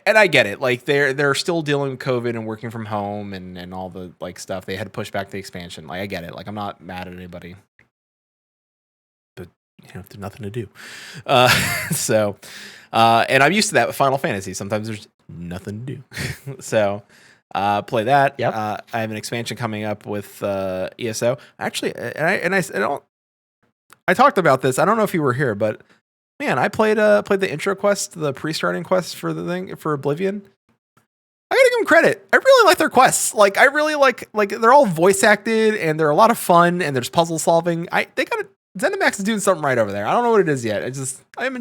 And I get it. Like they're still dealing with COVID and working from home and all the like stuff. They had to push back the expansion. Like I get it. Like I'm not mad at anybody. There's nothing to do. And I'm used to that with Final Fantasy. Sometimes there's nothing to do. So, play that. Yep. I have an expansion coming up with ESO. Actually, I talked about this. I don't know if you were here, but man, I played the intro quest, the pre-starting quest for the thing for Oblivion. I gotta give them credit. I really like their quests. Like I really like they're all voice acted and they're a lot of fun and there's puzzle solving. ZeniMax is doing something right over there. I don't know what it is yet. I'm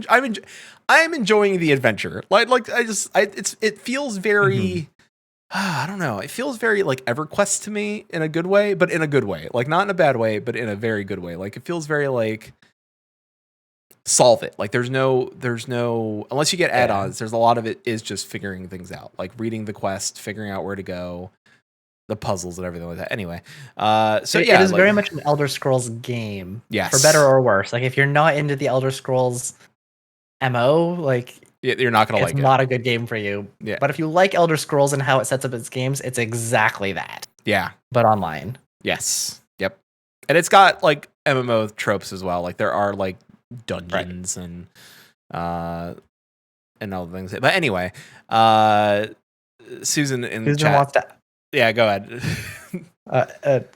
enjoying the adventure. It feels very I don't know. It feels very like EverQuest to me in a good way, but in a good way. Like not in a bad way, but in a very good way. Like it feels very like solve it. Like there's no unless you get add-ons, there's a lot of it is just figuring things out. Like reading the quest, figuring out where to go, the puzzles and everything like that. Anyway, it is very much an Elder Scrolls game. Yes. For better or worse. Like if you're not into the Elder Scrolls MO, like you're not gonna like it. It's not a good game for you. Yeah. But if you like Elder Scrolls and how it sets up its games, it's exactly that. Yeah. But online. Yes. Yep. And it's got like MMO tropes as well. Like there are like dungeons and other things. But anyway, Susan in the chat wants to. Yeah, go ahead.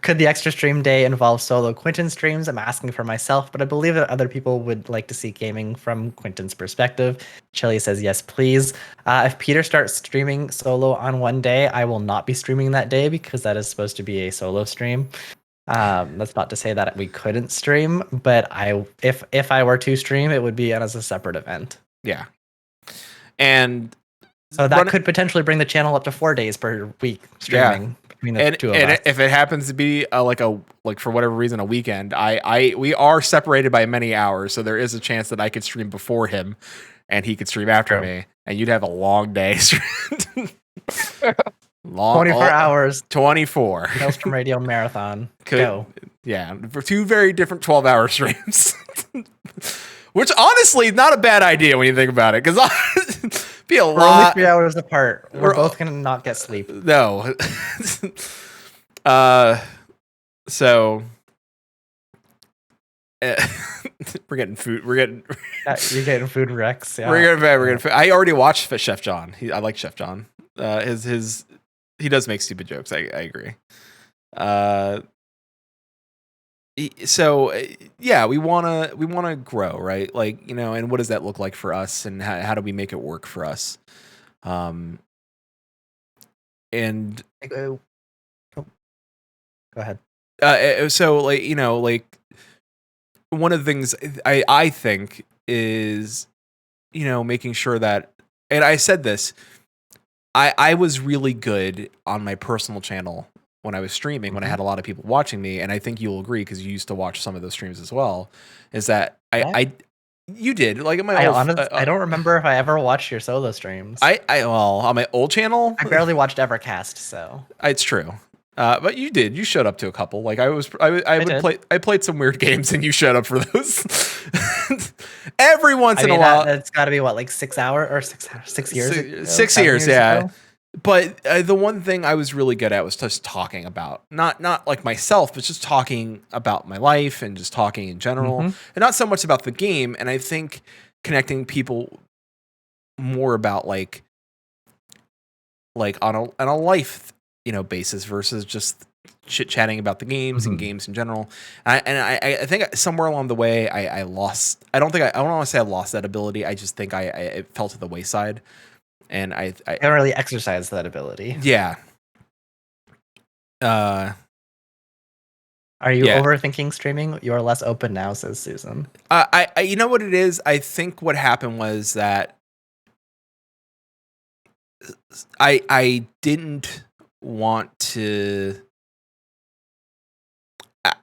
Could the extra stream day involve solo Quentin streams? I'm asking for myself, but I believe that other people would like to see gaming from Quentin's perspective. Chili says yes, please. If Peter starts streaming solo on one day, I will not be streaming that day because that is supposed to be a solo stream. That's not to say that we couldn't stream, but if I were to stream, it would be as a separate event. Yeah, and so that could potentially bring the channel up to 4 days per week streaming between the two of us. And if it happens to be like for whatever reason a weekend, we are separated by many hours, so there is a chance that I could stream before him, and he could stream after me, and you'd have a long day. 24 hours. 24. Maelstrom Radio Marathon. Go. Yeah, for two very different 12-hour streams. Which honestly, not a bad idea when you think about it, because be a lot. We're only 3 hours apart. We're both gonna not get sleep. No. So we're getting food. You're getting food, Rex. Yeah. We're getting food. I already watched Chef John. I like Chef John. He does make stupid jokes. I agree. So yeah, we wanna grow, right? Like, and what does that look like for us, and how do we make it work for us? And go ahead. So like one of the things I think is making sure that, and I said this, I was really good on my personal channel when I was streaming, when I had a lot of people watching me, and I think you'll agree because you used to watch some of those streams as well, is that you did, like in my I don't remember if I ever watched your solo streams. Well, on my old channel, I barely watched Evercast, so it's true. But you did. You showed up to a couple. Like I played some weird games, and you showed up for those. Every once in a while, it's got to be what, like 6 hours or 6 years. 6 years, yeah. Ago? But the one thing I was really good at was just talking about not like myself, but just talking about my life and just talking in general, and not so much about the game. And I think connecting people more about like on a life basis versus just chit chatting about the games and games in general. I think somewhere along the way I lost. I don't want to say I lost that ability. I just think it fell to the wayside, and I Can't really exercise that ability. yeah. Are you Yeah. overthinking streaming? You're less open now, says Susan. I you know what it is? I think what happened was that I didn't want to.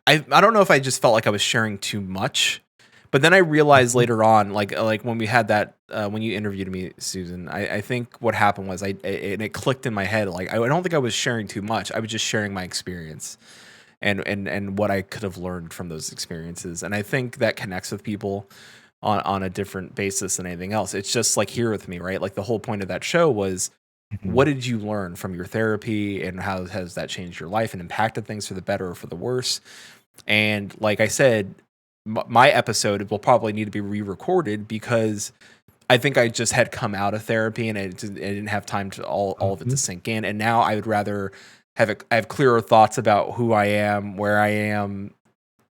I don't know if I just felt like I was sharing too much, but then I realized later on, like when we had that when you interviewed me, Susan, I think what happened was and it clicked in my head. Like I don't think I was sharing too much. I was just sharing my experience and what I could have learned from those experiences. And I think that connects with people on a different basis than anything else. It's just like Here With Me, right? Like the whole point of that show was, what did you learn from your therapy, and how has that changed your life and impacted things for the better or for the worse? And like I said, my episode will probably need to be re-recorded because I think I just had come out of therapy and I didn't have time to all of it to sink in. And now I would rather I have clearer thoughts about who I am, where I am,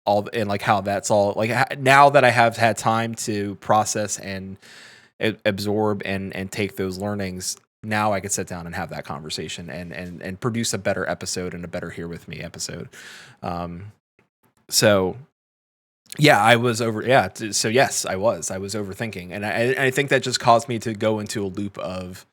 and like how that's all, like now that I have had time to process and absorb and take those learnings, now I could sit down and have that conversation and produce a better episode and a better Here With Me episode. So yeah, I was over. Yeah. So yes, I was overthinking. And I think that just caused me to go into a loop of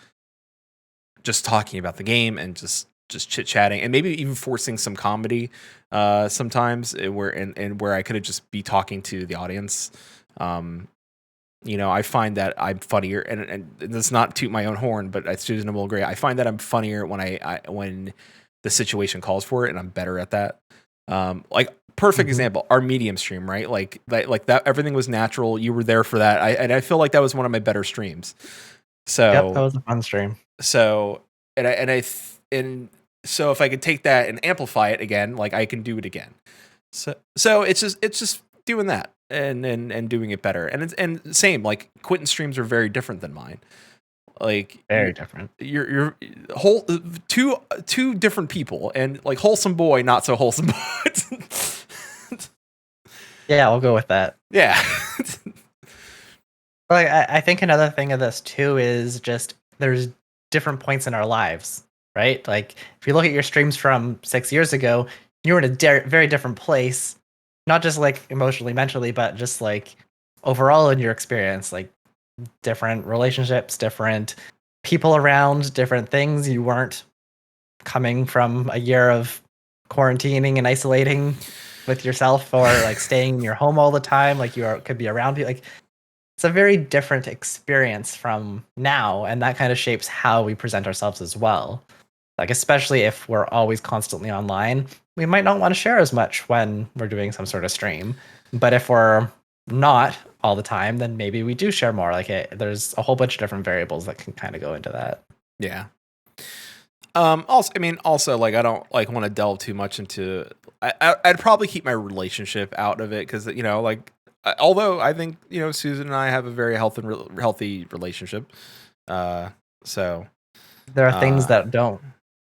just talking about the game and just chit chatting, and maybe even forcing some comedy sometimes where I could have just be talking to the audience. I find that I'm funnier, and it's not toot my own horn, but Susan will agree. I find that I'm funnier when the situation calls for it, and I'm better at that. Like perfect example, our medium stream, right? Like that, everything was natural. You were there for that. I feel like that was one of my better streams. So Yep, that was a fun stream. So so if I could take that and amplify it again, like I can do it again. So it's just doing that and doing it better. And same, like Quentin's streams are very different than mine. Like Very different. You're whole two different people, and like Wholesome Boy, not so Wholesome Boy. Yeah, I'll go with that. Yeah. Like I think another thing of this too is just there's different points in our lives, right? Like if you look at your streams from 6 years ago, you were in a very different place, not just like emotionally, mentally, but just like overall in your experience, like different relationships, different people around, different things. You weren't coming from a year of quarantining and isolating with yourself, or like staying in your home all the time. Like could be around people. Like it's a very different experience from now, and that kind of shapes how we present ourselves as well. Like especially if we're always constantly online, we might not want to share as much when we're doing some sort of stream. But if we're not all the time, then maybe we do share more. Like there's a whole bunch of different variables that can kind of go into that. Yeah. Also, like I don't like want to delve too much into. I'd probably keep my relationship out of it because although I think Susan and I have a very healthy relationship. So there are things that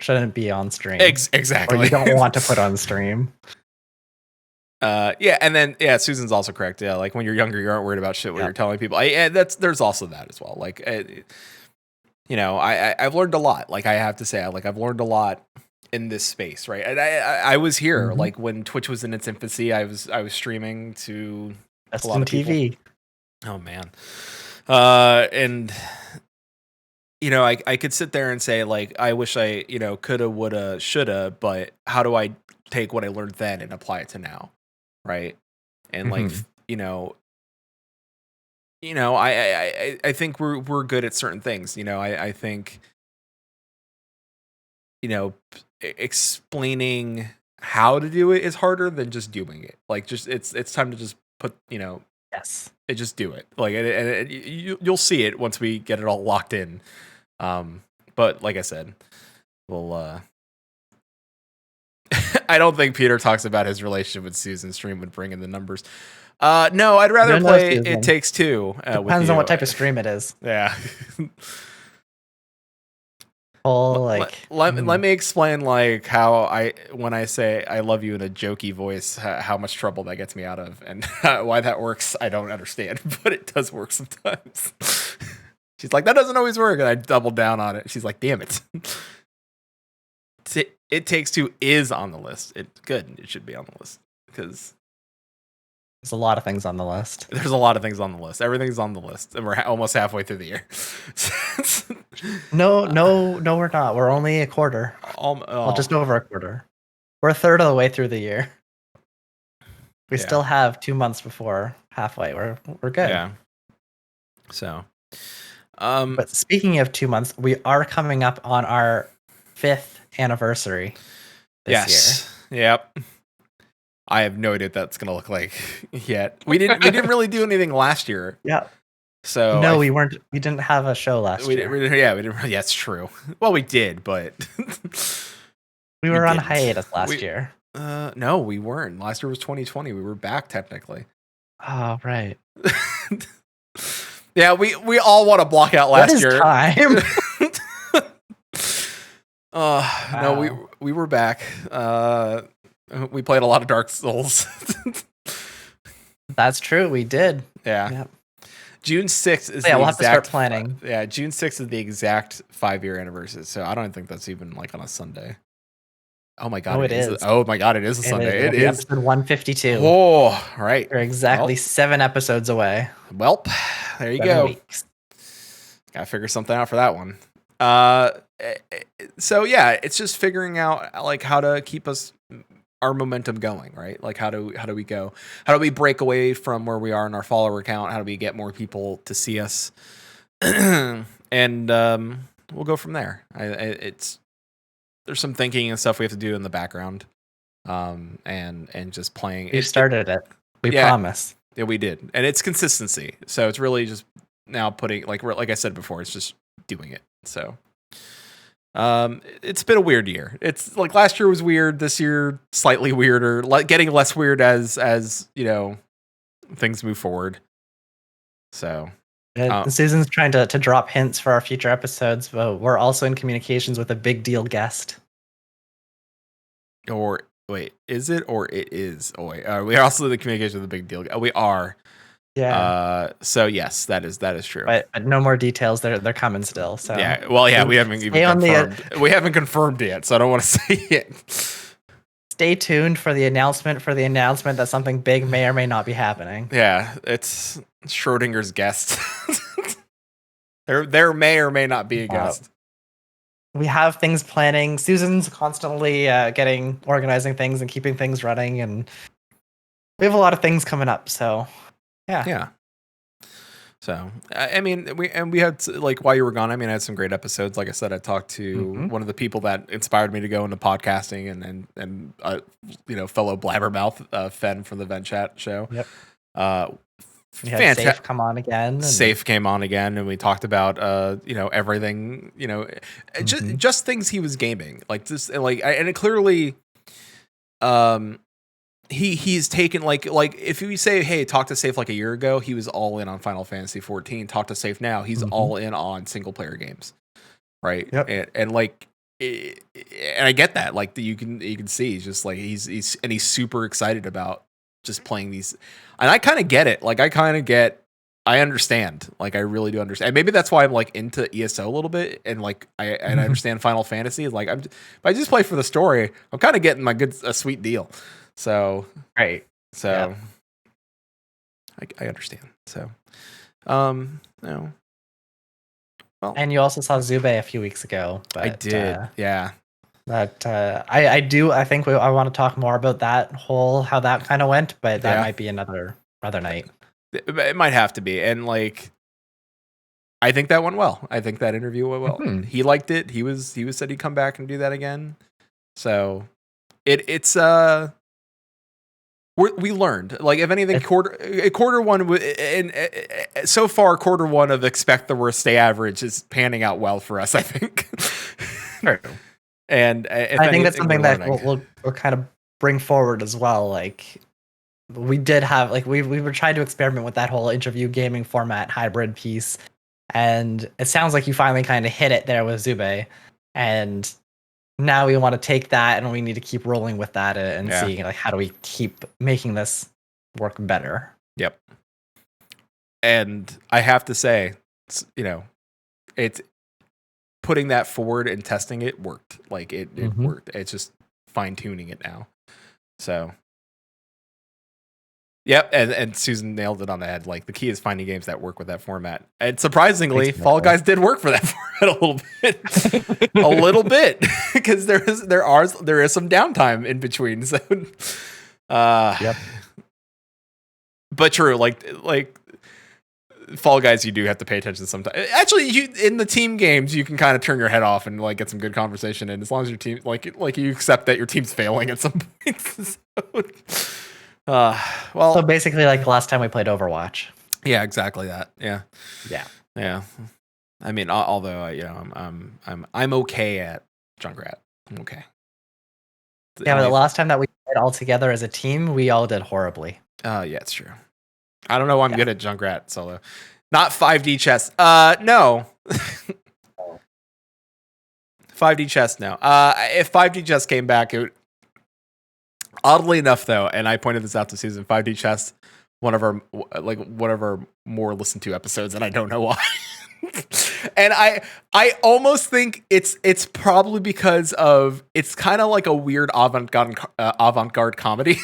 shouldn't be on stream. Exactly. Or you don't want to put on stream. Yeah, and then Susan's also correct. Yeah, like when you're younger, you aren't worried about shit what you're telling people. There's also that as well. Like, I've learned a lot. Like I have to say, I've learned a lot in this space, right? And I was here like when Twitch was in its infancy. I was streaming to a lot of TV. People. Oh man, and I could sit there and say like I wish I coulda, woulda, shoulda, but how do I take what I learned then and apply it to now? Right. And I think we're good at certain things. I think, explaining how to do it is harder than just doing it. Like just, it's time to just put, yes, just do it. Like, you'll see it once we get it all locked in. But like I said, we'll, I don't think Peter talks about his relationship with Susan stream would bring in the numbers. No, I'd rather play It Takes Two. Depends on what type of stream it is. Yeah. Whole like. Let me explain like how when I say I love you in a jokey voice, how much trouble that gets me out of, and why that works. I don't understand, but it does work sometimes. She's like, that doesn't always work, and I double down on it. She's like, damn it. It Takes Two is on the list. It's good. It should be on the list because There's a lot of things on the list. there's a lot of things on the list. Everything's on the list, and we're almost halfway through the year. No, we're not. We're only a quarter. Well, just over a quarter. We're a third of the way through the year. We Yeah. still have 2 months before halfway. We're good. Yeah. So, But speaking of 2 months, we are coming up on our 5th anniversary this year. Yep. I have no idea what that's gonna look like yet. We didn't really do anything last year. Yeah. So No, we weren't. We didn't have a show last year. we didn't. Yeah, it's true. Well, we did, but We were on didn't. hiatus last year. No, we weren't. Last year was 2020. We were back technically. Oh, right. Yeah, we all want to block out last What is year. time? No, we were back. We played a lot of Dark Souls. That's true. We did. Yeah. Yep. June 6th is Yeah, the we'll have to exact start planning. Yeah, June 6th is the exact 5-year anniversary. So I don't think that's even like on a Sunday. Oh my god, Oh, it it is. is. Oh my god, it is a Sunday. It It'll be is. episode 152. Oh, right. We're exactly 7 episodes away. Well, there you 7 go. weeks. Gotta figure something out for that one. So yeah, it's just figuring out like how to keep our momentum going, right? Like how do we go? How do we break away from where we are in our follower count? How do we get more people to see us? And we'll go from there. There's some thinking and stuff we have to do in the background, and just playing. We started it. We Yeah. promise. Yeah, we did, and it's consistency. So it's really just now putting like I said before, it's just doing it. So it's been a weird year. It's like last year was weird. This year slightly weirder, like getting less weird as you know things move forward. So Susan's trying to drop hints for our future episodes, but we're also in communications with a big deal guest. or wait, is it or it is? Oh wait, we are also in the communication with a big deal. We are. Yeah. So yes, that is true. But no more details. They're coming still. So Yeah. Well, yeah, we haven't even Stay on confirmed. We haven't confirmed yet, so I don't want to say it. stay tuned for the announcement that something big may or may not be happening. Yeah, it's Schrodinger's guest. There may or may not be a guest. We have things planning. Susan's constantly organizing things and keeping things running, and we have a lot of things coming up. So Yeah. So I mean, we had like while you were gone. I mean, I had some great episodes. Like I said, I talked to one of the people that inspired me to go into podcasting, and fellow blabbermouth Fen from the Vent Chat show. Yep. We had Safe come on again. Safe came on again, and we talked about everything. Just things he was gaming, like just like and it clearly, he's taken like if you say, hey, talk to Safe like a year ago, he was all in on Final Fantasy 14. Talk to Safe now, he's all in on single player games, right? Yep. And I get that. Like you can see he's just like he's super excited about just playing these, and I kind of get it. Like I understand. Like I really do understand. And maybe that's why I'm like into ESO a little bit, and like I understand Final Fantasy. Like if I just play for the story, I'm kind of getting a sweet deal. So right. So I understand. So no. Well, And you also saw Zube a few weeks ago. But, I did. Yeah. But I think I want to talk more about how that kind of went, but that might be another night. It might have to be. And like I think that went well. I think that interview went well. He liked it. He said he'd come back and do that again. So it's we learned, like, if anything, quarter one, and so far, quarter one of Expect the Worst, Stay Average is panning out well for us, I think. Sure. And I think that's something that we'll kind of bring forward as well. Like, we did have, like, we were trying to experiment with that whole interview gaming format hybrid piece, and it sounds like you finally kind of hit it there with Zube. and now we want to take that and we need to keep rolling with that and Yeah. seeing like how do we keep making this work better. Yep. And I have to say, it's putting that forward and testing it worked. Like it worked. It's just fine tuning it now. So, yep. And Susan nailed it on the head. Like the key is finding games that work with that format. And surprisingly, Fall Guys did work for that format a little bit, because there is some downtime in between. So, Yep. But true, like Fall Guys, you do have to pay attention sometimes. Actually, in the team games, you can kind of turn your head off and like get some good conversation in, as long as your team like you accept that your team's failing at some point. Well, So basically, like last time we played Overwatch. yeah, exactly that. Yeah. Yeah. I mean, although I'm okay at Junkrat. I'm okay. Yeah, but the last time that we played all together as a team, we all did horribly. Yeah, it's true. I don't know why I'm good at Junkrat solo. Not 5D chess. No. 5D chess, no. If 5D chess came back, it would, oddly enough, though, and I pointed this out to Susan, 5D chess, one of our more listened to episodes, and I don't know why. And I almost think it's probably because of it's kind of like a weird avant-garde comedy.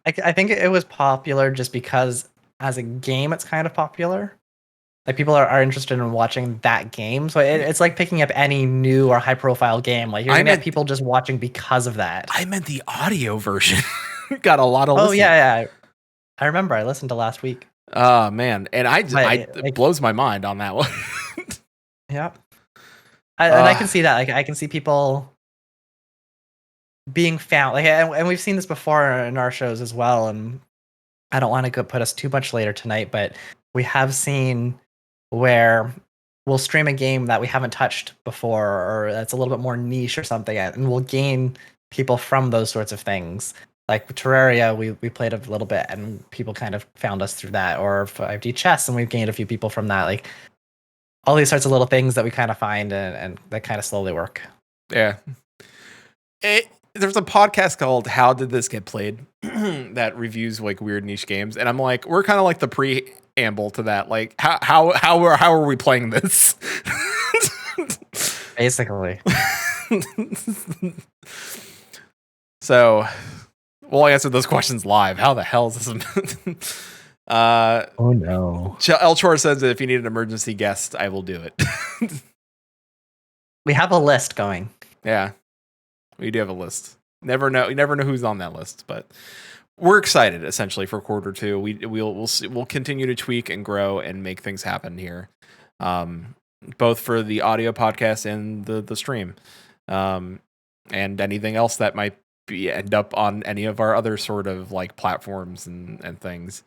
I think it was popular just because as a game, it's kind of popular. Like people are interested in watching that game. So it's like picking up any new or high profile game. Like you're gonna have people just watching because of that. I meant the audio version. Got a lot of listeners. Yeah. I remember I listened to last week. Oh man. And it blows my mind on that one. Yep. And I can see that. Like I can see people being found, like, and we've seen this before in our shows as well. And I don't want to put us too much later tonight, but we have seen where we'll stream a game that we haven't touched before, or that's a little bit more niche or something, and we'll gain people from those sorts of things. Like Terraria, we played a little bit, and people kind of found us through that, or 5D chess, and we've gained a few people from that. Like all these sorts of little things that we kind of find and that kind of slowly work. Yeah. There's a podcast called How Did This Get Played that reviews like weird niche games, and I'm like, we're kind of like the preamble to that. Like, how are we playing this? Basically. So, we'll answer those questions live. How the hell is this? Oh no. El Chor says that if you need an emergency guest, I will do it. We have a list going. Yeah. We do have a list. You never know who's on that list, but we're excited essentially for quarter two. We'll continue to tweak and grow and make things happen here, both for the audio podcast and the stream, and anything else that might end up on any of our other sort of like platforms and things.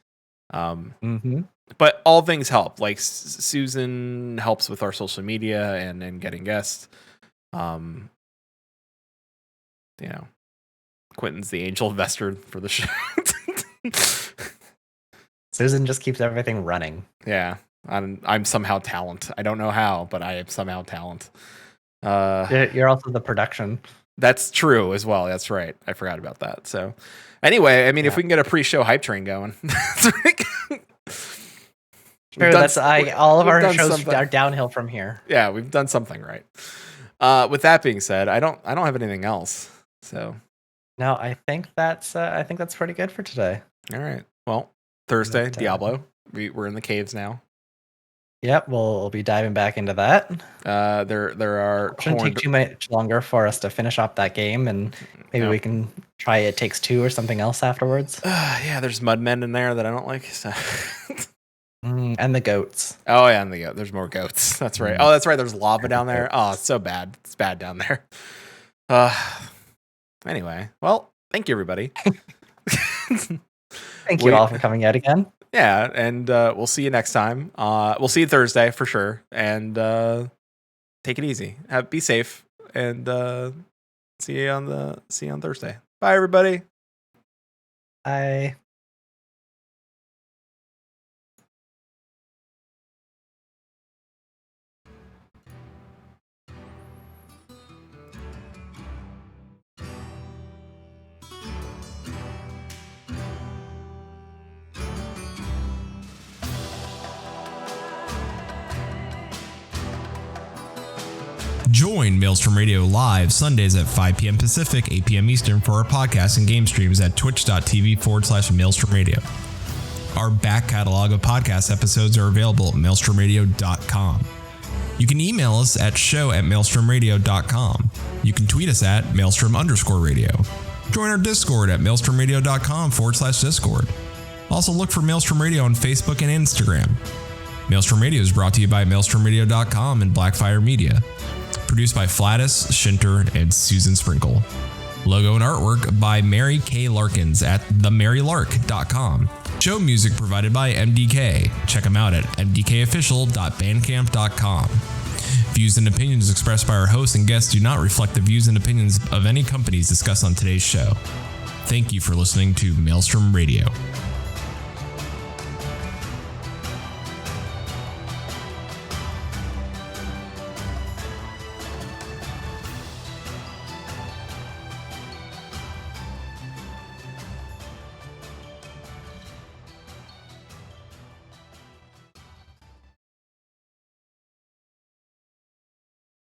But all things help. Like Susan helps with our social media and getting guests. Quentin's the angel investor for the show. Susan just keeps everything running. Yeah, I'm somehow talent. I don't know how, but I am somehow talent. You're also the production. That's true as well. That's right. I forgot about that. So, anyway, I mean, if we can get a pre-show hype train going, True, all of our shows are downhill from here. Yeah, we've done something right. With that being said, I don't have anything else. So. No, I think that's pretty good for today. All right. Well, Thursday, Diablo. We're in the caves now. Yep, we'll be diving back into that. There are shouldn't take too much longer for us to finish up that game, and maybe we can try It Takes Two or something else afterwards. Yeah, there's mudmen in there that I don't like. So. And the goats. Oh yeah, and the goat. There's more goats. That's right. Oh, that's right. There's lava down there. Oh, it's so bad. It's bad down there. Anyway, well, thank you, everybody. Thank you all for coming out again. Yeah, and we'll see you next time. We'll see you Thursday for sure. And take it easy. Be safe, and see you on Thursday. Bye, everybody. Bye. Join Maelstrom Radio live Sundays at 5 p.m. Pacific, 8 p.m. Eastern for our podcast and game streams at twitch.tv/Maelstrom Radio. Our back catalog of podcast episodes are available at maelstromradio.com. You can email us at show@maelstromradio.com. You can tweet us at maelstrom_radio. Join our Discord at maelstromradio.com/Discord. Also look for Maelstrom Radio on Facebook and Instagram. Maelstrom Radio is brought to you by maelstromradio.com and Blackfire Media. Produced by Flatus, Shinter, and Susan Sprinkle. Logo and artwork by Mary K. Larkins at themarylark.com. Show music provided by MDK. Check them out at mdkofficial.bandcamp.com. Views and opinions expressed by our hosts and guests do not reflect the views and opinions of any companies discussed on today's show. Thank you for listening to Maelstrom Radio.